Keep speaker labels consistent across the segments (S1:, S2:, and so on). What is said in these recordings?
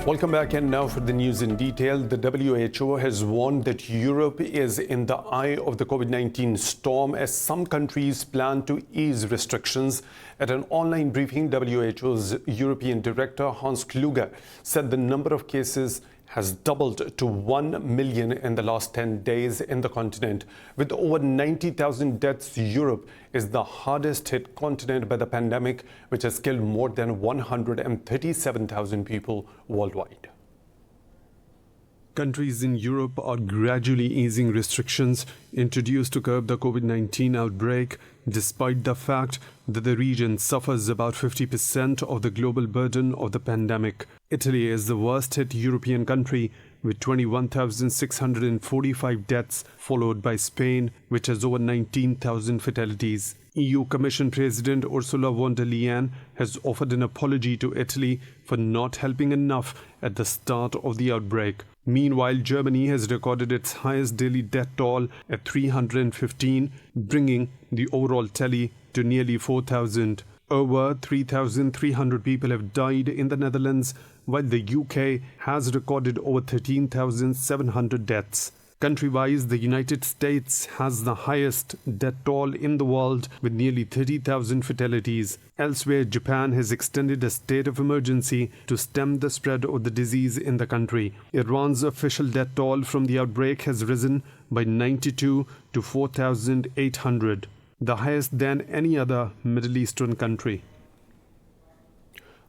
S1: Welcome back, and now for the news in detail. The WHO has warned that Europe is in the eye of the COVID-19 storm as some countries plan to ease restrictions. At an online briefing, WHO's European Director Hans Kluge said the number of cases has doubled to 1 million in the last 10 days in the continent. With over 90,000 deaths, Europe is the hardest hit continent by the pandemic, which has killed more than 137,000 people worldwide. Countries in Europe are gradually easing restrictions introduced to curb the COVID-19 outbreak, despite the fact that the region suffers about 50% of the global burden of the pandemic. Italy is the worst-hit European country with 21,645 deaths, followed by Spain, which has over 19,000 fatalities. EU Commission President Ursula von der Leyen has offered an apology to Italy for not helping enough at the start of the outbreak. Meanwhile, Germany has recorded its highest daily death toll at 315, bringing the overall tally to nearly 4,000. Over 3,300 people have died in the Netherlands, while the UK has recorded over 13,700 deaths. Country-wise, the United States has the highest death toll in the world with nearly 30,000 fatalities. Elsewhere, Japan has extended a state of emergency to stem the spread of the disease in the country. Iran's official death toll from the outbreak has risen by 92 to 4,800, the highest than any other Middle Eastern country.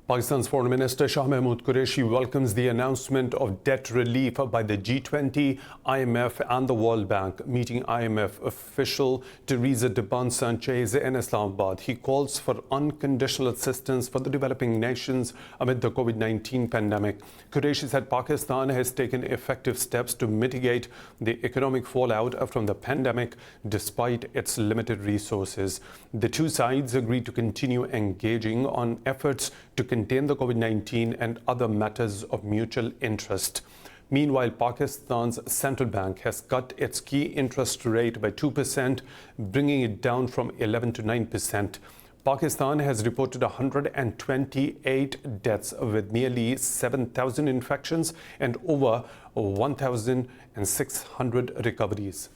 S1: Pakistan's Foreign Minister Shah Mahmood Qureshi welcomes the announcement of debt relief by the G20, IMF and the World Bank. Meeting IMF official Teresa de Sanchez in Islamabad, he calls for unconditional assistance for the developing nations amid the COVID-19 pandemic. Qureshi said Pakistan has taken effective steps to mitigate the economic fallout from the pandemic despite its limited resources. The two sides agreed to continue engaging on efforts to contain the COVID-19 and other matters of mutual interest. Meanwhile, Pakistan's central bank has cut its key interest rate by 2%, bringing it down from 11 to 9%. Pakistan has reported 128 deaths with nearly 7,000 infections and over 1,600 recoveries.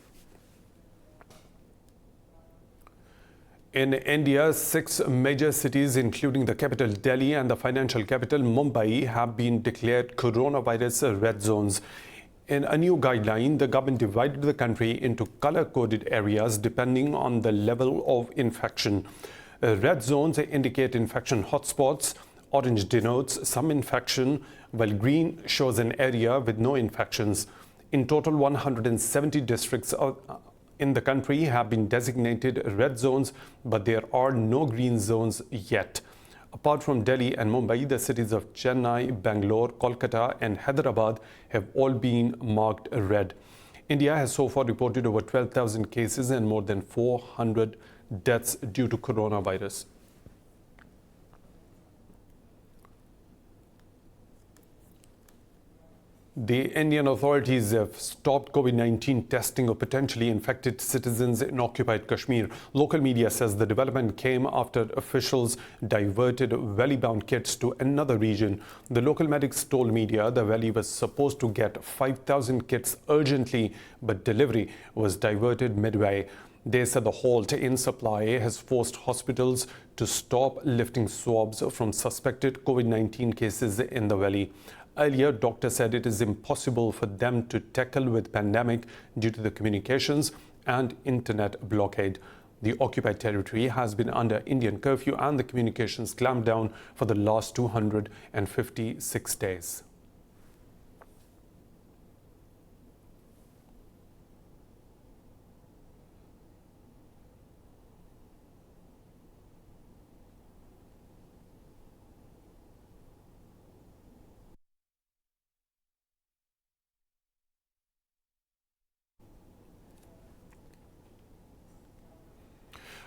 S1: In India, 6 major cities, including the capital Delhi and the financial capital Mumbai, have been declared coronavirus red zones. In a new guideline, the government divided the country into color-coded areas depending on the level of infection. Red zones indicate infection hotspots, orange denotes some infection, while green shows an area with no infections. In total, 170 districts in the country have been designated red zones, but there are no green zones yet. Apart from Delhi and Mumbai, the cities of Chennai, Bangalore, Kolkata and Hyderabad have all been marked red. India has so far reported over 12,000 cases and more than 400 deaths due to coronavirus. The Indian authorities have stopped COVID-19 testing of potentially infected citizens in occupied Kashmir. Local media says the development came after officials diverted valley-bound kits to another region. The local medics told media the valley was supposed to get 5,000 kits urgently, but delivery was diverted midway. They said the halt in supply has forced hospitals to stop lifting swabs from suspected COVID-19 cases in the valley. Earlier, doctors said it is impossible for them to tackle with pandemic due to the communications and internet blockade. The occupied territory has been under Indian curfew and the communications clampdown for the last 256 days.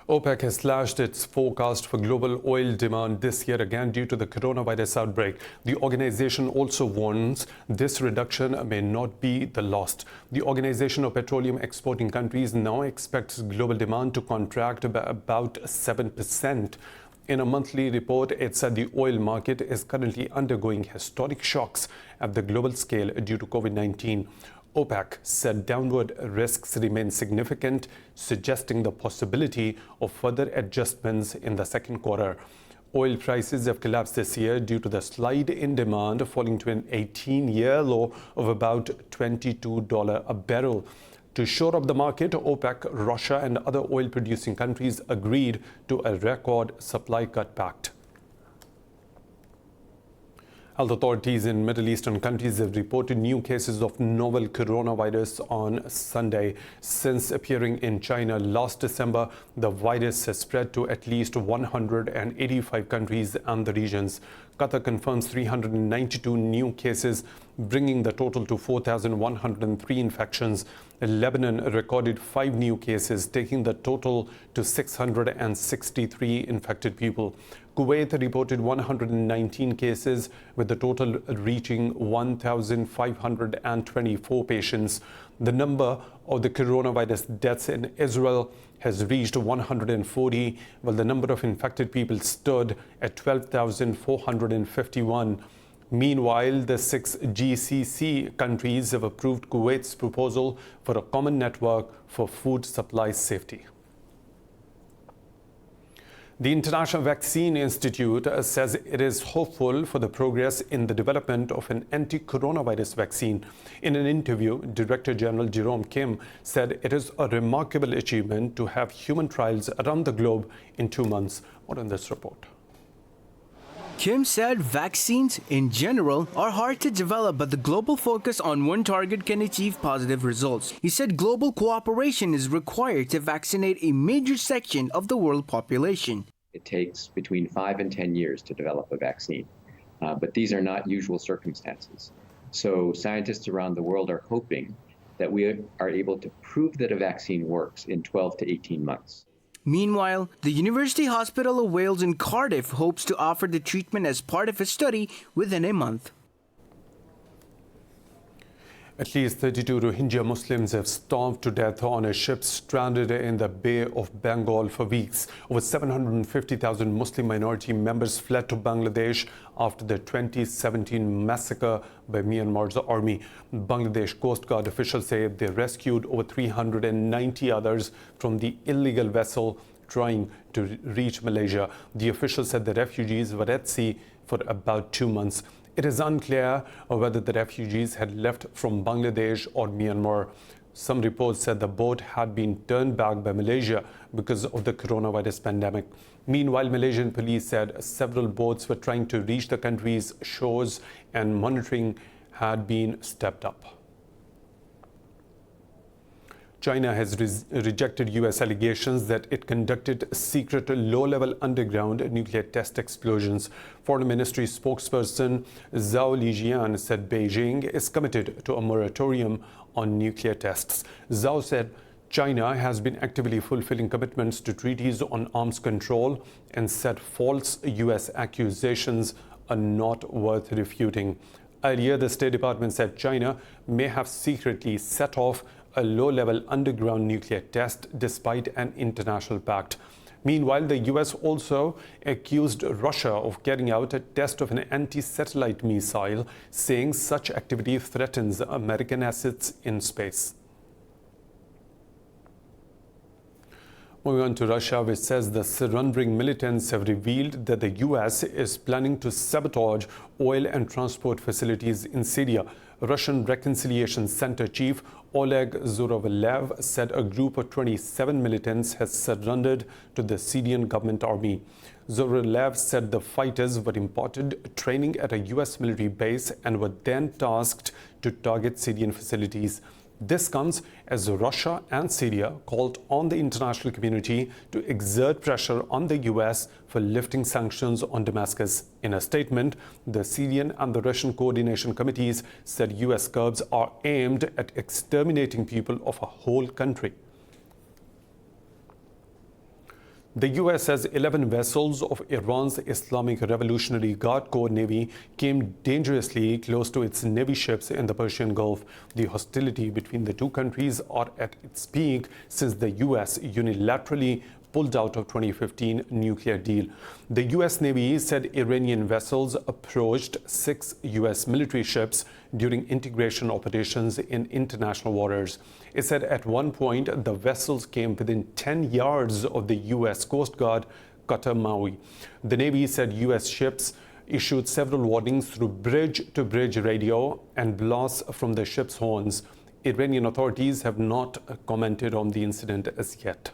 S1: OPEC has slashed its forecast for global oil demand this year again due to the coronavirus outbreak. The organization also warns this reduction may not be the last. The Organization of Petroleum Exporting Countries now expects global demand to contract by about 7% In a monthly report, it said the oil market is currently undergoing historic shocks at the global scale due to COVID-19. OPEC said downward risks remain significant, suggesting the possibility of further adjustments in the second quarter. Oil prices have collapsed this year due to the slide in demand, falling to an 18-year low of about $22 a barrel. To shore up the market, OPEC, Russia and other oil-producing countries agreed to a record supply cut pact. Health authorities in Middle Eastern countries have reported new cases of novel coronavirus on Sunday. Since appearing in China last December, the virus has spread to at least 185 countries and the regions. Qatar confirms 392 new cases, bringing the total to 4,103 infections. Lebanon recorded 5 new cases, taking the total to 663 infected people. Kuwait reported 119 cases, with the total reaching 1,524 patients. The number of the coronavirus deaths in Israel has reached 140, while the number of infected people stood at 12,451. Meanwhile, the 6 GCC countries have approved Kuwait's proposal for a common network for food supply safety. The International Vaccine Institute says it is hopeful for the progress in the development of an anti-coronavirus vaccine. In an interview, Director General Jerome Kim said it is a remarkable achievement to have human trials around the globe in 2 months. More on this report.
S2: Kim said vaccines, in general, are hard to develop, but the global focus on one target can achieve positive results. He said global cooperation is required to vaccinate a major section of the world population.
S3: It takes between 5 and 10 years to develop a vaccine, but these are not usual circumstances. So scientists around the world are hoping that we are able to prove that a vaccine works in 12 to 18 months.
S2: Meanwhile, the University Hospital of Wales in Cardiff hopes to offer the treatment as part of a study within a month.
S1: At least 32 Rohingya Muslims have starved to death on a ship stranded in the Bay of Bengal for weeks. Over 750,000 Muslim minority members fled to Bangladesh after the 2017 massacre by Myanmar's army. Bangladesh Coast Guard officials say they rescued over 390 others from the illegal vessel trying to reach Malaysia. The officials said the refugees were at sea for about 2 months. It is unclear whether the refugees had left from Bangladesh or Myanmar. Some reports said the boat had been turned back by Malaysia because of the coronavirus pandemic. Meanwhile, Malaysian police said several boats were trying to reach the country's shores and monitoring had been stepped up. China has rejected U.S. allegations that it conducted secret low-level underground nuclear test explosions. Foreign Ministry spokesperson Zhao Lijian said Beijing is committed to a moratorium on nuclear tests. Zhao said China has been actively fulfilling commitments to treaties on arms control and said false U.S. accusations are not worth refuting. Earlier, the State Department said China may have secretly set off a low-level underground nuclear test despite an international pact. Meanwhile, the U.S. also accused Russia of carrying out a test of an anti-satellite missile, saying such activity threatens American assets in space. Moving on to Russia, which says the surrendering militants have revealed that the U.S. is planning to sabotage oil and transport facilities in Syria. Russian Reconciliation Center Chief Oleg Zhuravlev said a group of 27 militants has surrendered to the Syrian government army. Zhuravlev said the fighters were imparted training at a U.S. military base and were then tasked to target Syrian facilities. This comes as Russia and Syria called on the international community to exert pressure on the U.S. for lifting sanctions on Damascus. In a statement, the Syrian and the Russian coordination committees said U.S. curbs are aimed at exterminating people of a whole country. The U.S. says 11 vessels of Iran's Islamic Revolutionary Guard Corps Navy came dangerously close to its Navy ships in the Persian Gulf. The hostility between the two countries are at its peak since the U.S. unilaterally pulled out of 2015 nuclear deal. The U.S. Navy said Iranian vessels approached 6 U.S. military ships during integration operations in international waters. It said at one point the vessels came within 10 yards of the U.S. Coast Guard cutter Maui. The Navy said U.S. ships issued several warnings through bridge-to-bridge radio and blasts from the ship's horns. Iranian authorities have not commented on the incident as yet.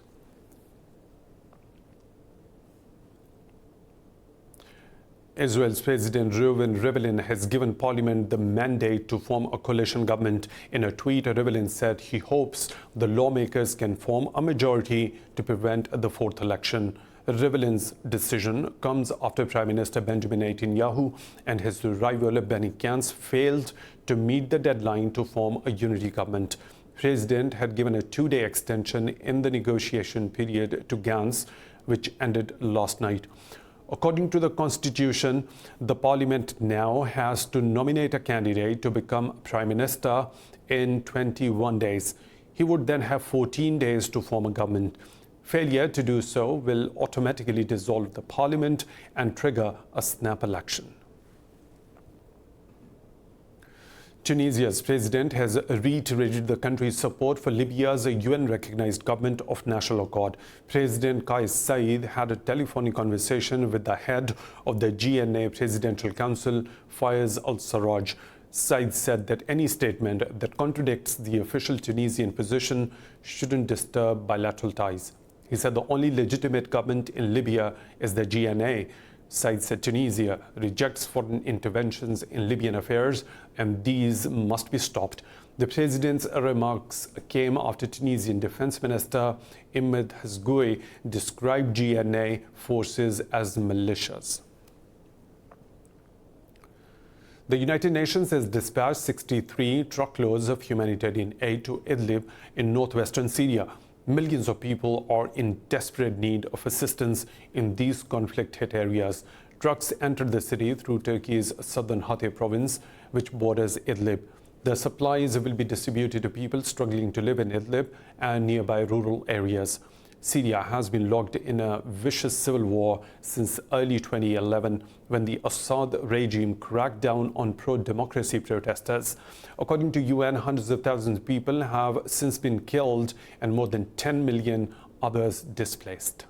S1: Israel's President Reuven Rivlin has given Parliament the mandate to form a coalition government. In a tweet, Rivlin said he hopes the lawmakers can form a majority to prevent the fourth election. Rivlin's decision comes after Prime Minister Benjamin Netanyahu and his rival Benny Gantz failed to meet the deadline to form a unity government. The President had given a 2-day extension in the negotiation period to Gantz, which ended last night. According to the Constitution, the Parliament now has to nominate a candidate to become Prime Minister in 21 days. He would then have 14 days to form a government. Failure to do so will automatically dissolve the Parliament and trigger a snap election. Tunisia's president has reiterated the country's support for Libya's UN-recognized government of national accord. President Kais Saied had a telephonic conversation with the head of the GNA Presidential Council, Fayez al-Sarraj. Saied said that any statement that contradicts the official Tunisian position shouldn't disturb bilateral ties. He said the only legitimate government in Libya is the GNA. Saied said Tunisia rejects foreign interventions in Libyan affairs and these must be stopped. The president's remarks came after Tunisian Defense Minister Imad Hazgoui described GNA forces as militias. The United Nations has dispatched 63 truckloads of humanitarian aid to Idlib in northwestern Syria. Millions of people are in desperate need of assistance in these conflict-hit areas. Trucks entered the city through Turkey's southern Hatay province, which borders Idlib. The supplies will be distributed to people struggling to live in Idlib and nearby rural areas. Syria has been locked in a vicious civil war since early 2011 when the Assad regime cracked down on pro-democracy protesters. According to UN, hundreds of thousands of people have since been killed and more than 10 million others displaced.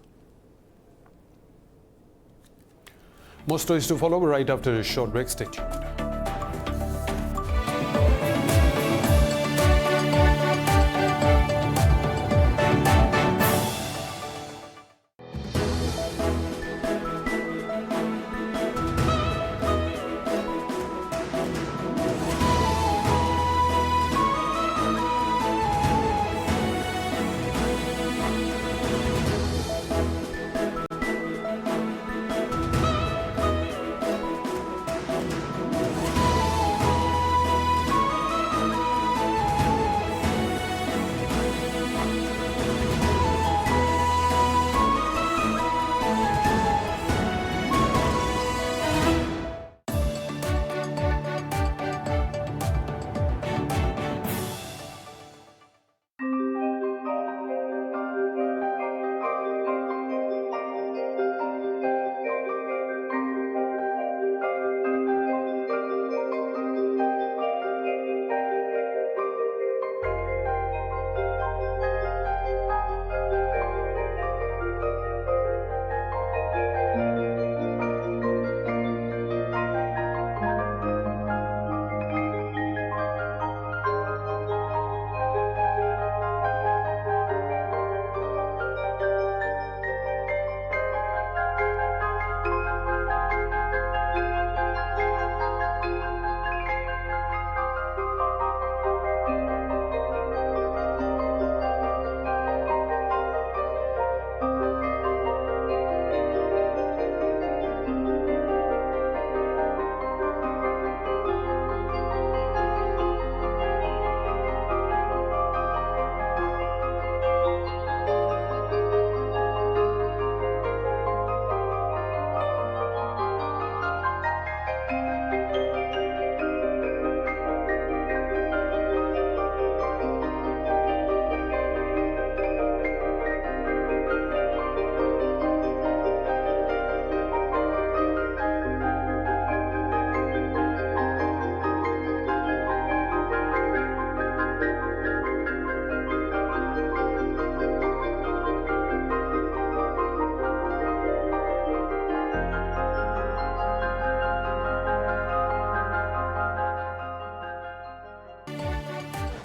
S1: More stories to follow right after a short break. Stay tuned.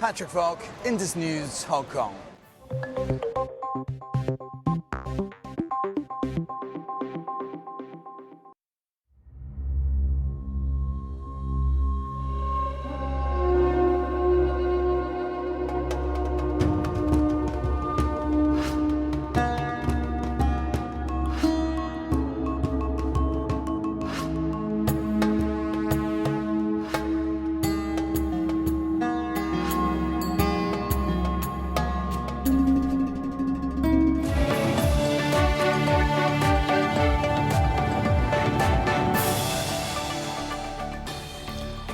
S4: Patrick Falk, Indus News, Hong Kong.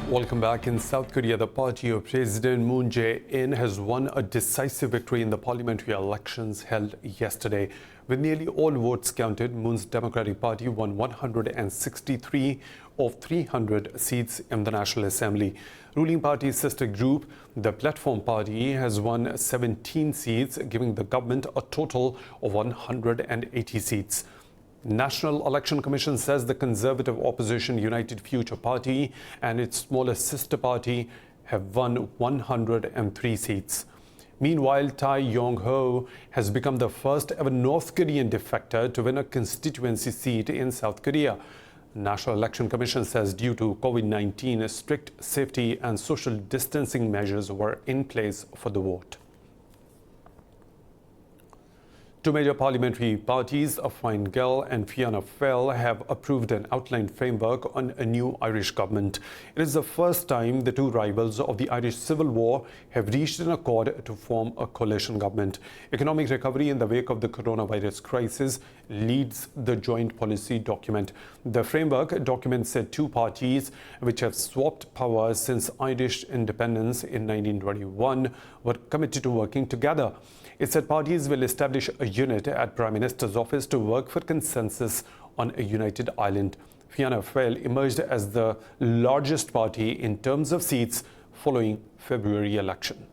S1: Welcome back. In South Korea, the party of President Moon Jae-in has won a decisive victory in the parliamentary elections held yesterday. With nearly all votes counted, Moon's Democratic Party won 163 of 300 seats in the National Assembly. Ruling party's sister group, the Platform Party, has won 17 seats, giving the government a total of 180 seats. National Election Commission says the conservative opposition United Future Party and its smaller sister party have won 103 seats. Meanwhile, Tae Yong-ho has become the first ever North Korean defector to win a constituency seat in South Korea. National Election Commission says due to COVID-19, strict safety and social distancing measures were in place for the vote. Two major parliamentary parties, Fine Gael and Fianna Fáil, have approved an outline framework on a new Irish government. It is the first time the two rivals of the Irish Civil War have reached an accord to form a coalition government. Economic recovery in the wake of the coronavirus crisis leads the joint policy document. The framework document said two parties, which have swapped power since Irish independence in 1921, were committed to working together. It said parties will establish a unit at Prime Minister's office to work for consensus on a united Ireland. Fianna Fáil emerged as the largest party in terms of seats following February election.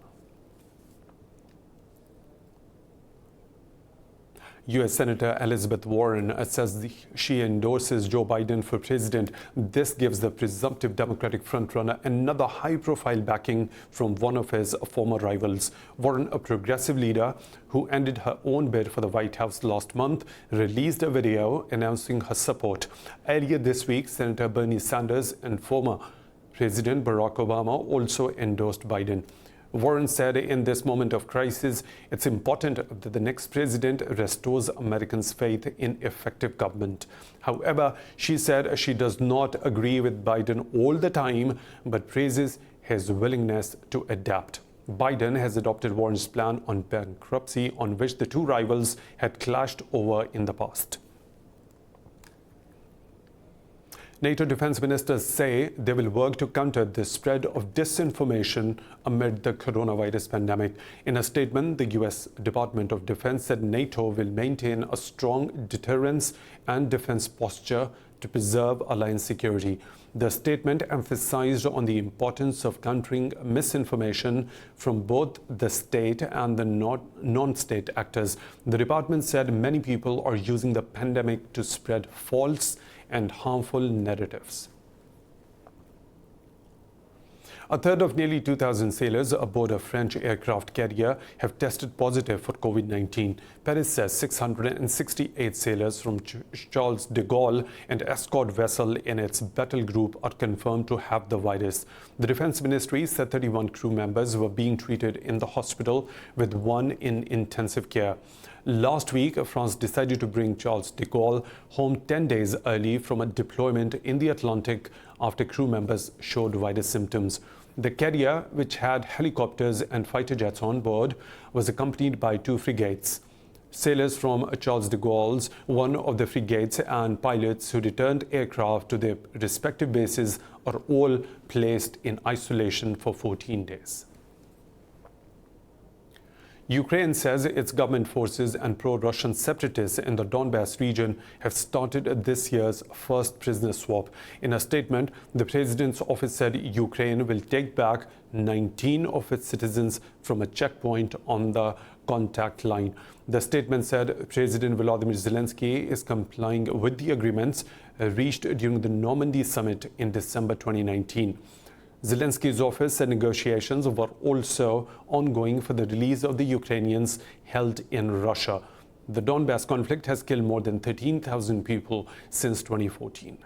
S1: U.S. Senator Elizabeth Warren says she endorses Joe Biden for president. This gives the presumptive Democratic frontrunner another high-profile backing from one of his former rivals. Warren, a progressive leader who ended her own bid for the White House last month, released a video announcing her support. Earlier this week, Senator Bernie Sanders and former President Barack Obama also endorsed Biden. Warren said in this moment of crisis, it's important that the next president restores Americans' faith in effective government. However, she said she does not agree with Biden all the time, but praises his willingness to adapt. Biden has adopted Warren's plan on bankruptcy, on which the two rivals had clashed over in the past. NATO defense ministers say they will work to counter the spread of disinformation amid the coronavirus pandemic. In a statement, the U.S. Department of Defense said NATO will maintain a strong deterrence and defense posture to preserve alliance security. The statement emphasized on the importance of countering misinformation from both the state and the non-state actors. The department said many people are using the pandemic to spread false and harmful narratives. A third of nearly 2,000 sailors aboard a French aircraft carrier have tested positive for COVID-19. Paris says 668 sailors from Charles de Gaulle and escort vessel in its battle group are confirmed to have the virus. The Defense Ministry said 31 crew members were being treated in the hospital, with one in intensive care. Last week, France decided to bring Charles de Gaulle home 10 days early from a deployment in the Atlantic after crew members showed virus symptoms. The carrier, which had helicopters and fighter jets on board, was accompanied by two frigates. Sailors from Charles de Gaulle's, one of the frigates, and pilots who returned aircraft to their respective bases are all placed in isolation for 14 days. Ukraine says its government forces and pro-Russian separatists in the Donbass region have started this year's first prisoner swap. In a statement, the president's office said Ukraine will take back 19 of its citizens from a checkpoint on the contact line. The statement said President Volodymyr Zelensky is complying with the agreements reached during the Normandy summit in December 2019. Zelensky's office said negotiations were also ongoing for the release of the Ukrainians held in Russia. The Donbass conflict has killed more than 13,000 people since 2014.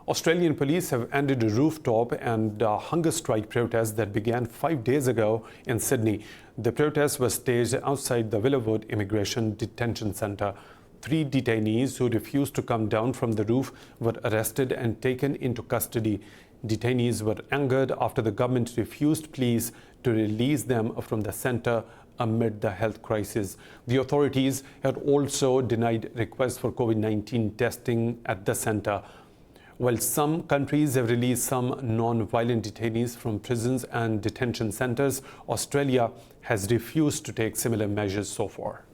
S1: Australian police have ended a rooftop and hunger strike protest that began 5 days ago in Sydney. The protest was staged outside the Willowwood Immigration Detention Centre. 3 detainees who refused to come down from the roof were arrested and taken into custody. Detainees were angered after the government refused pleas to release them from the centre amid the health crisis. The authorities had also denied requests for COVID-19 testing at the centre. While some countries have released some non-violent detainees from prisons and detention centres, Australia has refused to take similar measures so far.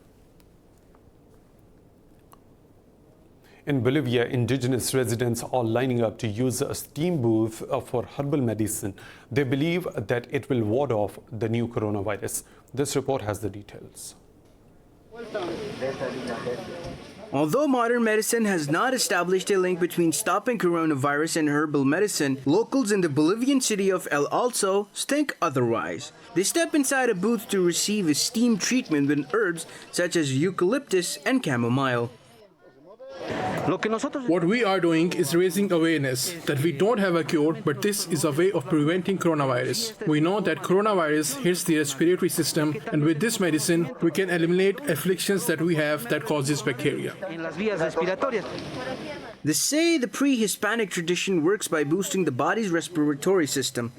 S1: In Bolivia, indigenous residents are lining up to use a steam booth for herbal medicine. They believe that it will ward off the new coronavirus. This report has the details.
S2: Although modern medicine has not established a link between stopping coronavirus and herbal medicine, locals in the Bolivian city of El Alto think otherwise. They step inside a booth to receive a steam treatment with herbs such as eucalyptus and chamomile.
S5: What we are doing is raising awareness that we don't have a cure, but this is a way of preventing coronavirus. We know that coronavirus hits the respiratory system, and with this medicine, we can eliminate afflictions that we have that causes bacteria.
S2: They say the pre-Hispanic tradition works by boosting the body's respiratory system.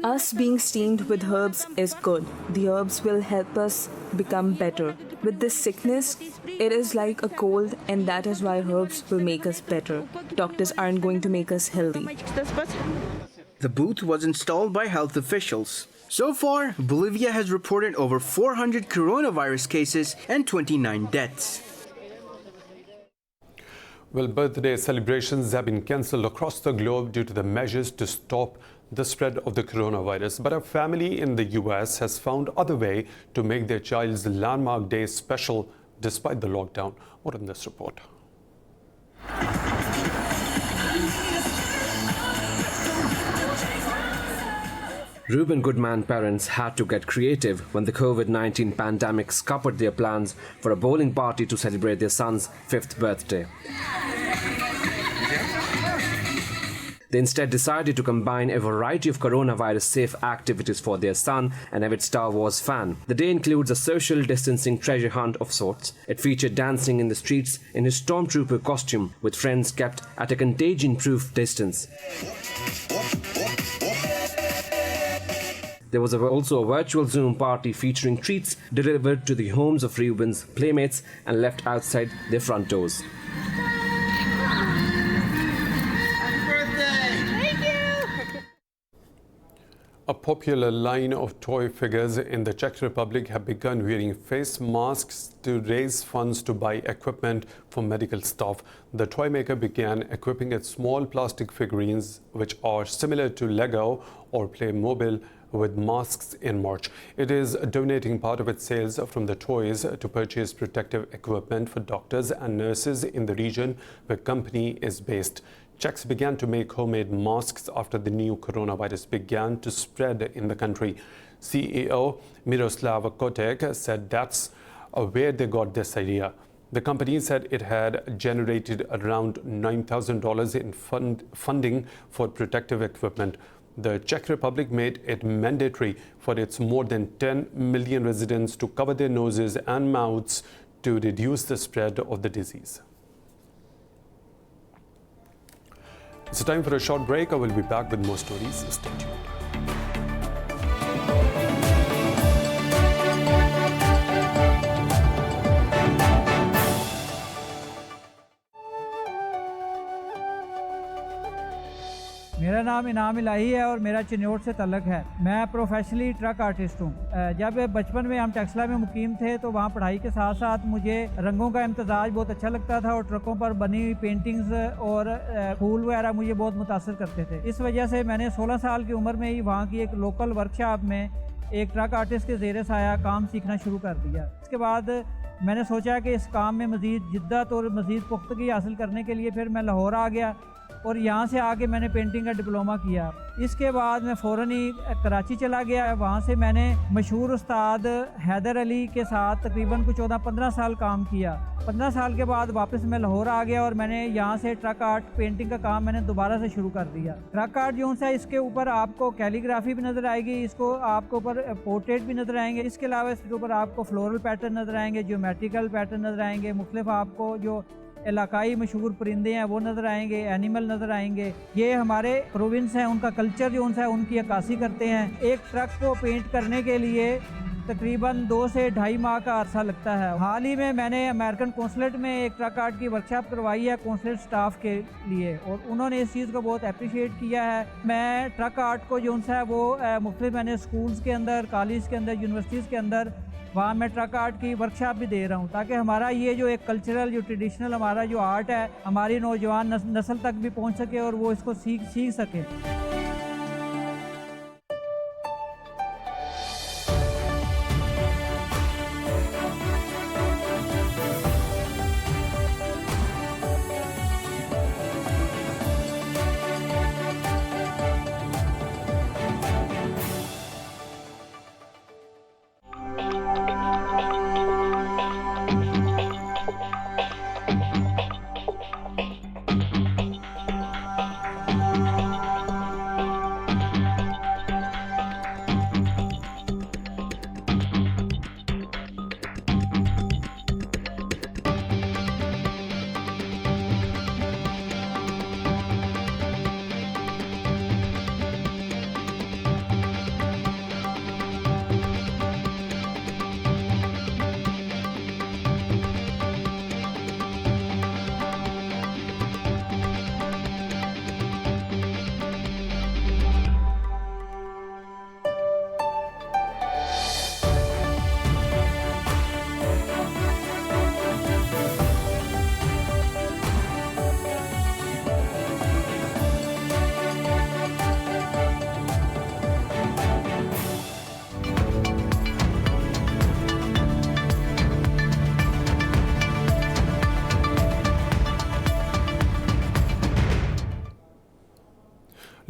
S6: Us being steamed with herbs is good. The herbs will help us become better. With this sickness, it is like a cold, and that is why herbs will make us better. Doctors aren't going to make us healthy.
S2: The booth was installed by health officials. So far, Bolivia has reported over 400 coronavirus cases and 29 deaths.
S1: Well, birthday celebrations have been cancelled across the globe due to the measures to stop the spread of the coronavirus. But a family in the US has found other way to make their child's landmark day special despite the lockdown. More in this report.
S7: Reuben Goodman parents had to get creative when the COVID-19 pandemic scuppered their plans for a bowling party to celebrate their son's 5th birthday. They instead decided to combine a variety of coronavirus-safe activities for their son, an avid Star Wars fan. The day includes a social distancing treasure hunt of sorts. It featured dancing in the streets in his stormtrooper costume, with friends kept at a contagion-proof distance. There was also a virtual Zoom party featuring treats delivered to the homes of Reuben's playmates and left outside their front doors.
S1: A popular line of toy figures in the Czech Republic have begun wearing face masks to raise funds to buy equipment for medical staff. The toy maker began equipping its small plastic figurines, which are similar to Lego or Playmobil, with masks in March. It is donating part of its sales from the toys to purchase protective equipment for doctors and nurses in the region where the company is based. Czechs began to make homemade masks after the new coronavirus began to spread in the country. CEO Miroslav Kotek said that's where they got this idea. The company said it had generated around $9,000 in funding for protective equipment. The Czech Republic made it mandatory for its more than 10 million residents to cover their noses and mouths to reduce the spread of the disease. It's time for a short break. I will be back with more stories. Stay tuned.
S8: मेरा नाम इनाम इलाही है और मेरा चिन्नौर से तल्लक है। मैं professionally truck artist हूँ। जब बचपन में हम टेक्सला में मुकीम थे तो वहाँ पढ़ाई के साथ साथ मुझे रंगों का इम्तजाज बहुत अच्छा लगता था और ट्रकों पर बनी हुई पेंटिंग्स और फूल वगैरह मुझे बहुत मुतासर करते थे। इस वजह से मैंने 16 साल की उम्र में ही वहाँ की एक लोकल वर्कशॉप में एक ट्रक आर्टिस्ट के ज़ेरे साया काम सीखना शुरू कर दिया। इसके बाद मैंने सोचा कि इस काम में मज़ीद जिद्दत और मज़ीद पुख्तगी हासिल करने के लिए फिर मैं लाहौर आ गया और यहाँ से आके मैंने पेंटिंग का डिप्लोमा किया। इसके बाद मैं फ़ौरन ही कराची चला गया। वहाँ से मैंने मशहूर उस्ताद हैदर अली के साथ तकरीबन कुछ 14-15 साल काम किया। 15 साल के बाद वापस मैं लाहौर आ गया और मैंने यहाँ से ट्रक आर्ट पेंटिंग का काम मैंने दोबारा से शुरू कर दिया। ट्रक आर्ट जो है इसके ऊपर आपको कैलीग्राफी भी नज़र आएगी, इसको आपके ऊपर पोर्ट्रेट भी नज़र आएंगे। इसके अलावा इसके ऊपर आपको फ्लोरल पैटर्न नज़र आएंगे, ज्योमेट्रिकल पैटर्न नज़र आएंगे, मुख्तलिफ आपको जो इलाकाई मशहूर परिंदे हैं वो नज़र आएंगे, एनिमल नज़र आएंगे। ये हमारे प्रोविंस हैं, उनका कल्चर जो है उनकी अक्कासी करते हैं। एक ट्रक को पेंट करने के लिए तकरीबन 2 से ढाई माह का अरसा लगता है। हाल ही में मैंने अमेरिकन कौंसलेट में एक ट्रक आर्ट की वर्कशॉप करवाई है कौंसलेट स्टाफ के लिए और उन्होंने इस चीज़ को बहुत अप्रिशिएट किया है। मैं ट्रक आर्ट को जो है वो मुख्तलिफ मैंने स्कूल्स के अंदर, कॉलेज के अंदर, यूनिवर्सिटीज़ के अंदर वहाँ मैं ट्रक आर्ट की वर्कशॉप भी दे रहा हूँ ताकि हमारा ये जो एक कल्चरल जो ट्रेडिशनल हमारा जो आर्ट है हमारी नौजवान नस्ल तक भी पहुँच सके और वो इसको सीख सके।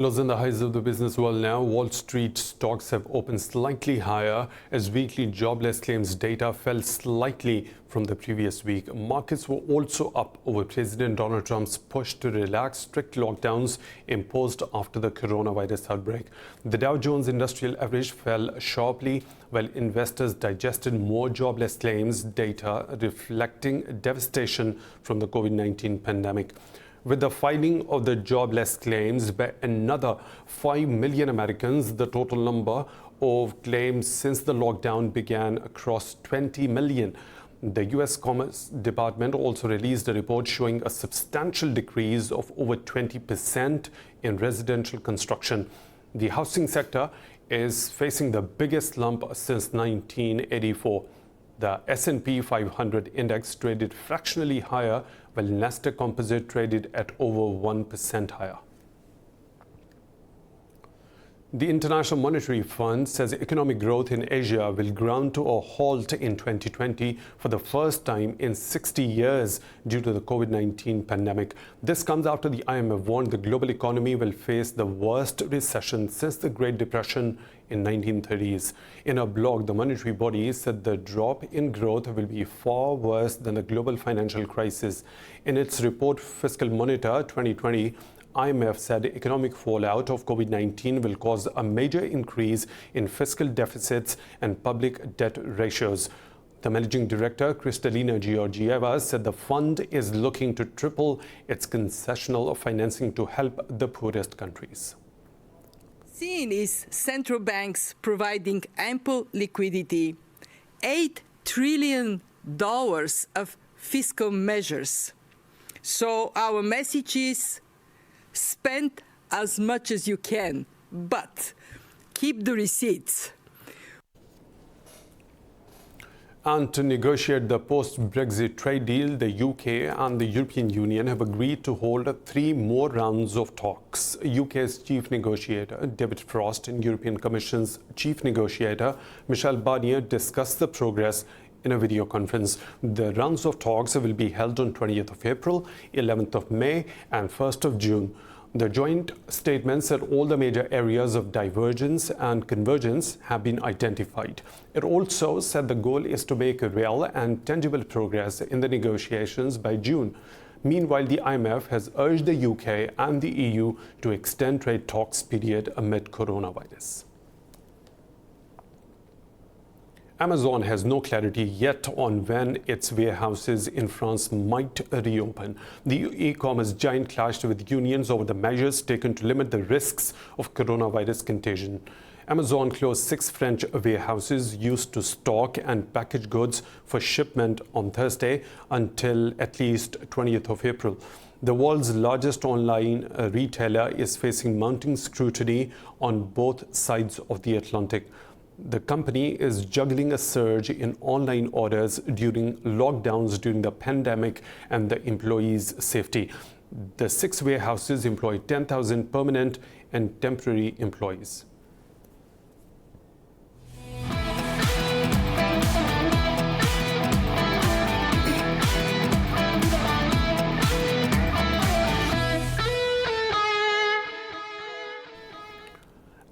S1: Lows in the highs of the business world now. Wall Street stocks have opened slightly higher as weekly jobless claims data fell slightly from the previous week. Markets were also up over President Donald Trump's push to relax strict lockdowns imposed after the coronavirus outbreak. The Dow Jones Industrial Average fell sharply while investors digested more jobless claims data reflecting devastation from the COVID-19 pandemic. With the filing of the jobless claims by another 5 million Americans, the total number of claims since the lockdown began across 20 million. The U.S. Commerce Department also released a report showing a substantial decrease of over 20% in residential construction. The housing sector is facing the biggest slump since 1984. The S&P 500 index traded fractionally higher, while Nasdaq Composite traded at over 1% higher. The International Monetary Fund says economic growth in Asia will ground to a halt in 2020 for the first time in 60 years due to the COVID-19 pandemic. This comes after the IMF warned the global economy will face the worst recession since the Great Depression in 1930s. In a blog, the monetary body said the drop in growth will be far worse than the global financial crisis. In its report, Fiscal Monitor 2020, IMF said economic fallout of COVID-19 will cause a major increase in fiscal deficits and public debt ratios. The managing director, Kristalina Georgieva, said the fund is looking to triple its concessional financing to help the poorest countries.
S9: Seen is central banks providing ample liquidity, $8 trillion of fiscal measures. So our message is spend as much as you can, but keep the receipts.
S1: And to negotiate the post-Brexit trade deal, the UK and the European Union have agreed to hold 3 more rounds of talks. UK's chief negotiator, David Frost, and European Commission's chief negotiator, Michel Barnier, discussed the progress in a video conference. The rounds of talks will be held on 20th of April, 11th of May and 1st of June. The joint statement said all the major areas of divergence and convergence have been identified. It also said the goal is to make real and tangible progress in the negotiations by June. Meanwhile, the IMF has urged the UK and the EU to extend trade talks period amid coronavirus. Amazon has no clarity yet on when its warehouses in France might reopen. The e-commerce giant clashed with unions over the measures taken to limit the risks of coronavirus contagion. Amazon closed 6 French warehouses used to stock and package goods for shipment on Thursday until at least 20th of April. The world's largest online retailer is facing mounting scrutiny on both sides of the Atlantic. The company is juggling a surge in online orders during lockdowns during the pandemic and the employees' safety. The 6 warehouses employ 10,000 permanent and temporary employees.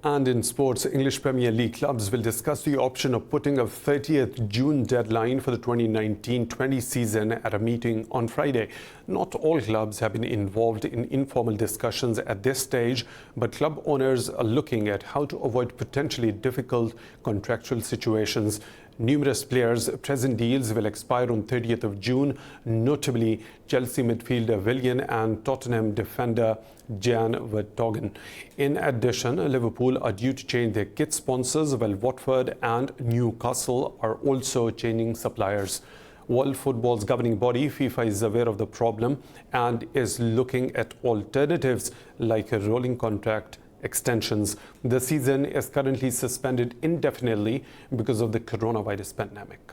S1: And in sports, English Premier League clubs will discuss the option of putting a 30th June deadline for the 2019-20 season at a meeting on Friday. Not all clubs have been involved in informal discussions at this stage, but club owners are looking at how to avoid potentially difficult contractual situations. Numerous players' present deals will expire on 30th of June, notably Chelsea midfielder Willian and Tottenham defender Jan Vertonghen. In addition, Liverpool are due to change their kit sponsors, while Watford and Newcastle are also changing suppliers. World Football's governing body, FIFA, is aware of the problem and is looking at alternatives like a rolling contract extensions. The season is currently suspended indefinitely because of the coronavirus pandemic.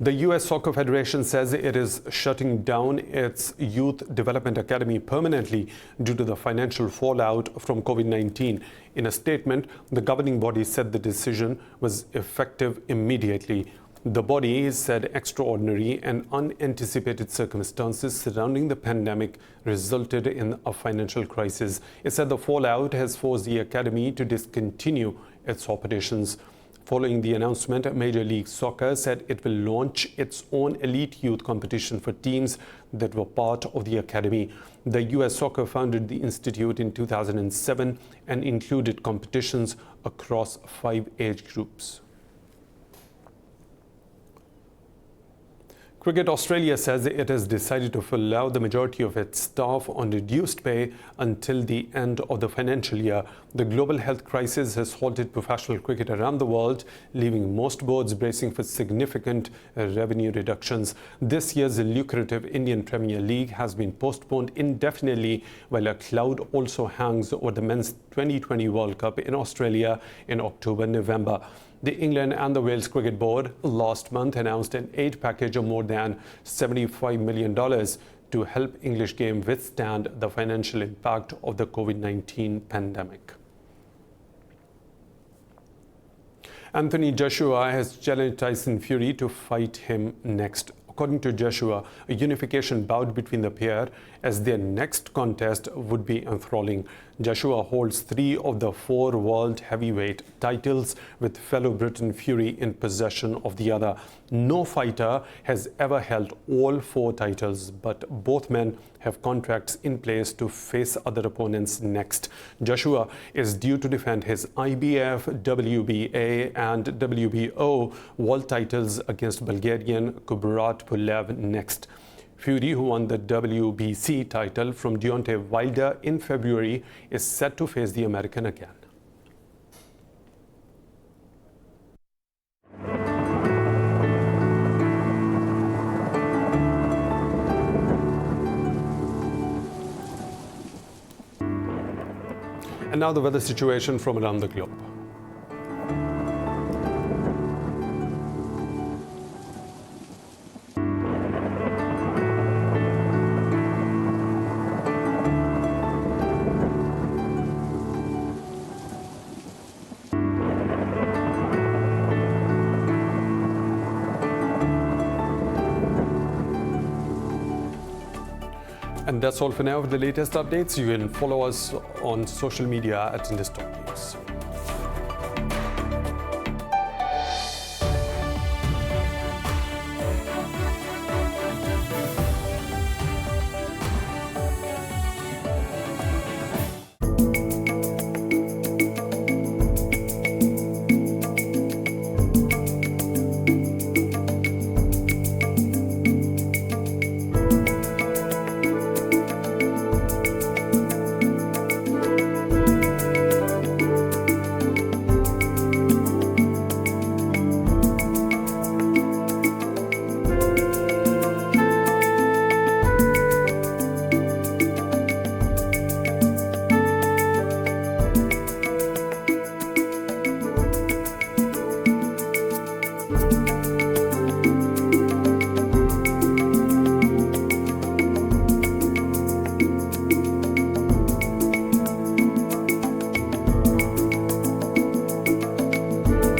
S1: The U.S. Soccer Federation says it is shutting down its Youth Development Academy permanently due to the financial fallout from COVID-19. In a statement, the governing body said the decision was effective immediately. The body said extraordinary and unanticipated circumstances surrounding the pandemic resulted in a financial crisis. It said the fallout has forced the academy to discontinue its operations. Following the announcement, Major League Soccer said it will launch its own elite youth competition for teams that were part of the academy. The U.S. Soccer founded the institute in 2007 and included competitions across 5 age groups. Cricket Australia says it has decided to allow the majority of its staff on reduced pay until the end of the financial year. The global health crisis has halted professional cricket around the world, leaving most boards bracing for significant revenue reductions. This year's lucrative Indian Premier League has been postponed indefinitely, while a cloud also hangs over the Men's 2020 World Cup in Australia in October-November. The England and the Wales Cricket Board last month announced an aid package of more than $75 million to help English game withstand the financial impact of the COVID-19 pandemic. Anthony Joshua has challenged Tyson Fury to fight him next. According to Joshua, a unification bout between the pair as their next contest would be enthralling. Joshua holds 3 of the 4 world heavyweight titles, with fellow Briton Fury in possession of the other. No fighter has ever held all 4 titles, but both men have contracts in place to face other opponents next. Joshua is due to defend his IBF, WBA and WBO world titles against Bulgarian Kubrat Pulev next. Fury, who won the WBC title from Deontay Wilder in February, is set to face the American again. And now the weather situation from around the globe. And that's all for now. For the latest updates, you can follow us on social media at Indus News.